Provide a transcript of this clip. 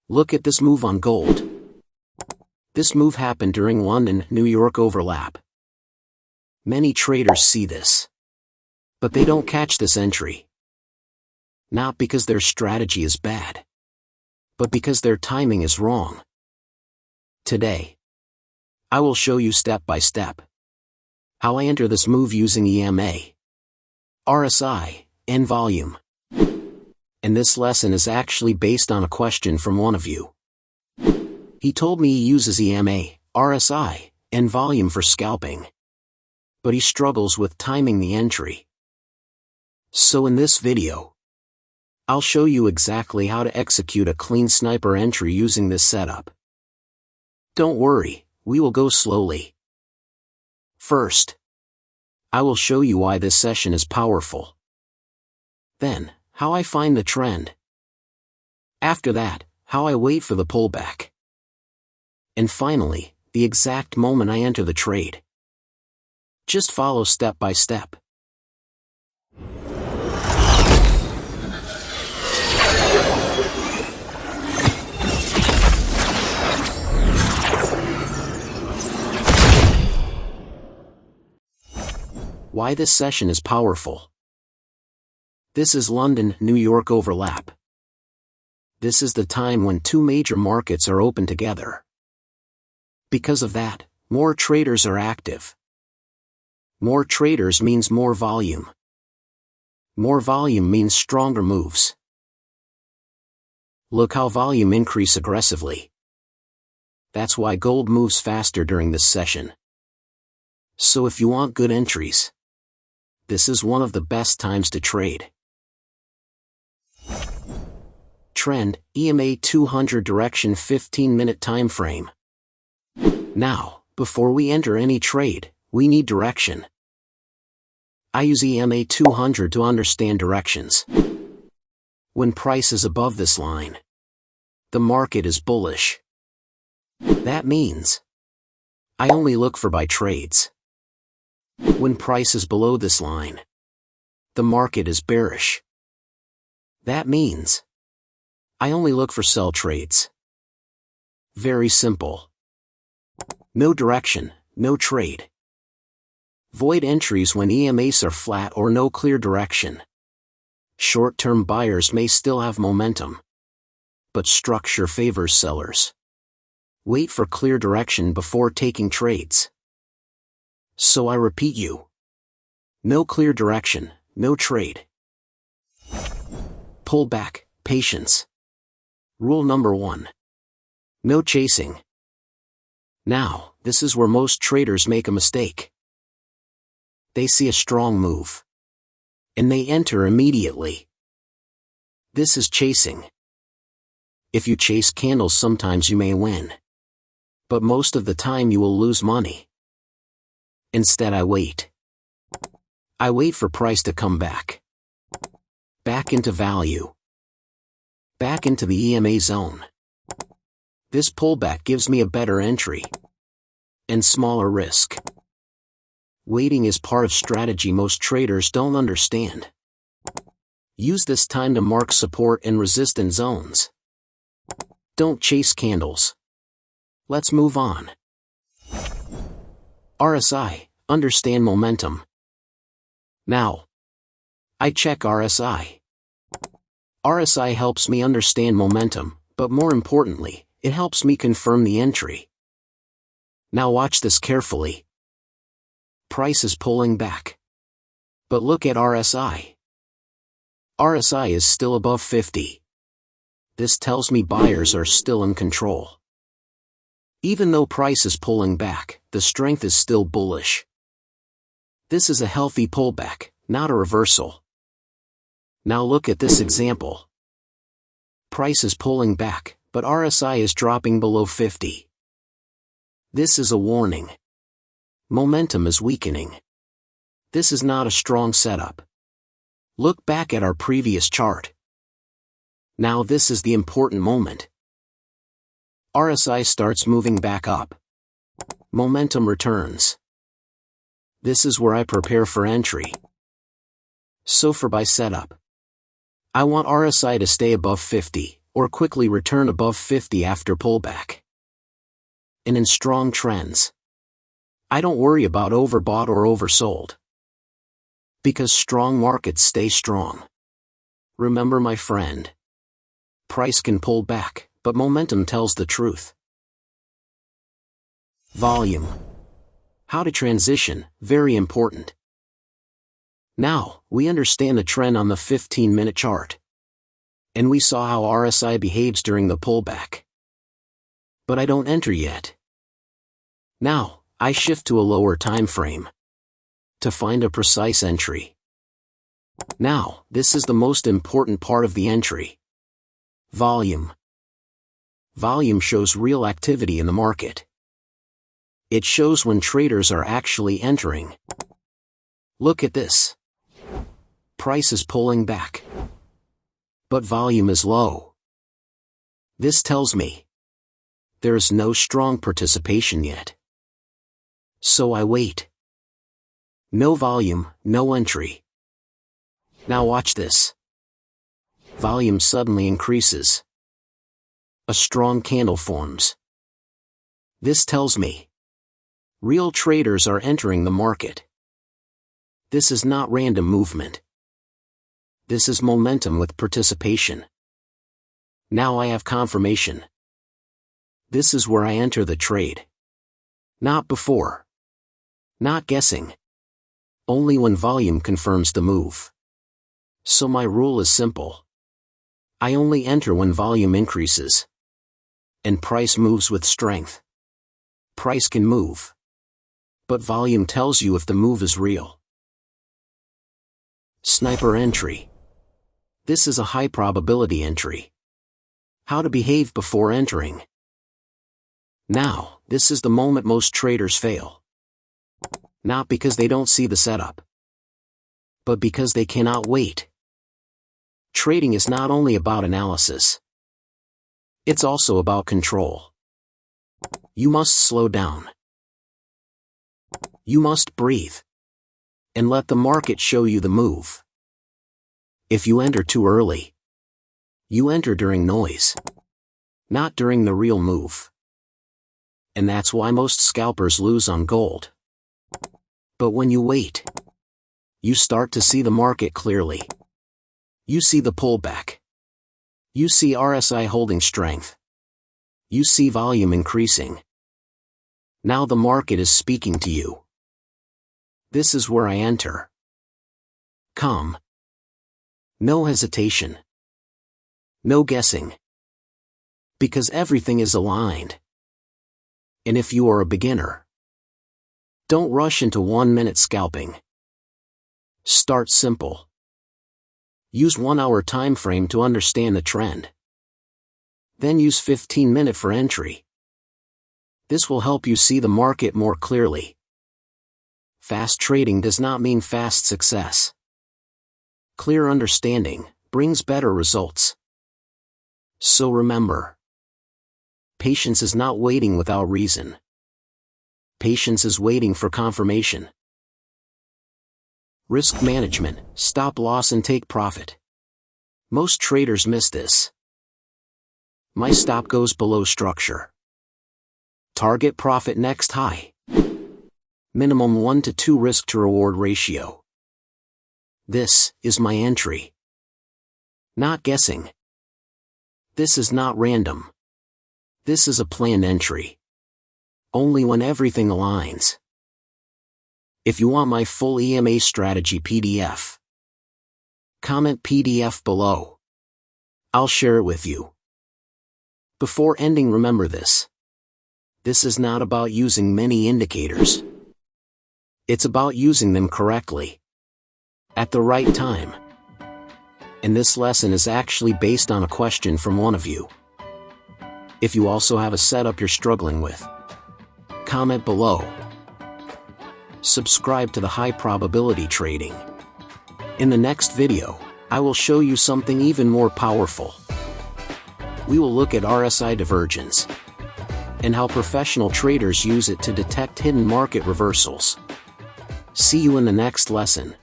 Look at this move on gold. This move happened during London-New York overlap. Many traders see this, but they don't catch this entry. Not because their strategy is bad, but because their timing is wrong. Today, I will show you step by step how I enter this move using EMA, RSI, and volume. And this lesson is actually based on a question from one of you. He told me he uses EMA, RSI, and volume for scalping, but he struggles with timing the entry. So in this video, I'll show you exactly how to execute a clean sniper entry using this setup. Don't worry, we will go slowly. First, I will show you why this session is powerful. Then, how I find the trend. After that, how I wait for the pullback. And finally, the exact moment I enter the trade. Just follow step by step. Why this session is powerful. This is London-New York overlap. This is the time when two major markets are open together. Because of that, more traders are active. More traders means more volume. More volume means stronger moves. Look how volume increase aggressively. That's why gold moves faster during this session. So if you want good entries, this is one of the best times to trade. Trend, EMA 200 direction 15-minute time frame. Now, before we enter any trade, we need direction. I use EMA 200 to understand directions. When price is above this line, the market is bullish. That means I only look for buy trades. When price is below this line, the market is bearish. That means I only look for sell trades. Very simple. No direction, no trade. Void entries when EMAs are flat or no clear direction. Short-term buyers may still have momentum, but structure favors sellers. Wait for clear direction before taking trades. So I repeat you. No clear direction, no trade. Pullback, patience. Rule number 1. No chasing. Now, this is where most traders make a mistake. They see a strong move, and they enter immediately. This is chasing. If you chase candles, sometimes you may win, but most of the time you will lose money. Instead, I wait. I wait for price to come back. Back into value. Back into the EMA zone. This pullback gives me a better entry and smaller risk. Waiting is part of strategy most traders don't understand. Use this time to mark support and resistance zones. Don't chase candles. Let's move on. RSI, understand momentum. Now, I check RSI. RSI helps me understand momentum, but more importantly, it helps me confirm the entry. Now watch this carefully. Price is pulling back. But look at RSI. RSI is still above 50. This tells me buyers are still in control. Even though price is pulling back, the strength is still bullish. This is a healthy pullback, not a reversal. Now look at this example. Price is pulling back, but RSI is dropping below 50. This is a warning. Momentum is weakening. This is not a strong setup. Look back at our previous chart. Now this is the important moment. RSI starts moving back up. Momentum returns. This is where I prepare for entry. So for buy setup, I want RSI to stay above 50, or quickly return above 50 after pullback. And in strong trends, I don't worry about overbought or oversold. Because strong markets stay strong. Remember, my friend, price can pull back, but momentum tells the truth. Volume. How to transition, very important. Now, we understand the trend on the 15-minute chart. And we saw how RSI behaves during the pullback. But I don't enter yet. Now, I shift to a lower time frame to find a precise entry. Now, this is the most important part of the entry. Volume. Volume shows real activity in the market. It shows when traders are actually entering. Look at this. Price is pulling back, but volume is low. This tells me there is no strong participation yet. So I wait. No volume, no entry. Now watch this. Volume suddenly increases. A strong candle forms. This tells me real traders are entering the market. This is not random movement. This is momentum with participation. Now I have confirmation. This is where I enter the trade. Not before. Not guessing. Only when volume confirms the move. So my rule is simple. I only enter when volume increases. And price moves with strength. Price can move. But volume tells you if the move is real. Sniper entry. This is a high probability entry. How to behave before entering. Now, this is the moment most traders fail. Not because they don't see the setup, but because they cannot wait. Trading is not only about analysis. It's also about control. You must slow down. You must breathe. And let the market show you the move. If you enter too early, you enter during noise, not during the real move. And that's why most scalpers lose on gold. But when you wait, you start to see the market clearly. You see the pullback. You see RSI holding strength. You see volume increasing. Now the market is speaking to you. This is where I enter. Calm. No hesitation. No guessing. Because everything is aligned. And if you are a beginner, don't rush into 1-minute scalping. Start simple. Use 1-hour time frame to understand the trend. Then use 15-minute for entry. This will help you see the market more clearly. Fast trading does not mean fast success. Clear understanding brings better results. So remember, patience is not waiting without reason. Patience is waiting for confirmation. Risk management, stop loss and take profit. Most traders miss this. My stop goes below structure. Target profit next high. Minimum 1 to 2 risk to reward ratio. This is my entry. Not guessing. This is not random. This is a planned entry. Only when everything aligns. If you want my full EMA strategy PDF, comment PDF below. I'll share it with you. Before ending, remember this. This is not about using many indicators. It's about using them correctly. At the right time. And this lesson is actually based on a question from one of you. If you also have a setup you're struggling with, comment below. Subscribe to the High Probability Trading. In the next video, I will show you something even more powerful. We will look at RSI divergence and how professional traders use it to detect hidden market reversals. See you in the next lesson.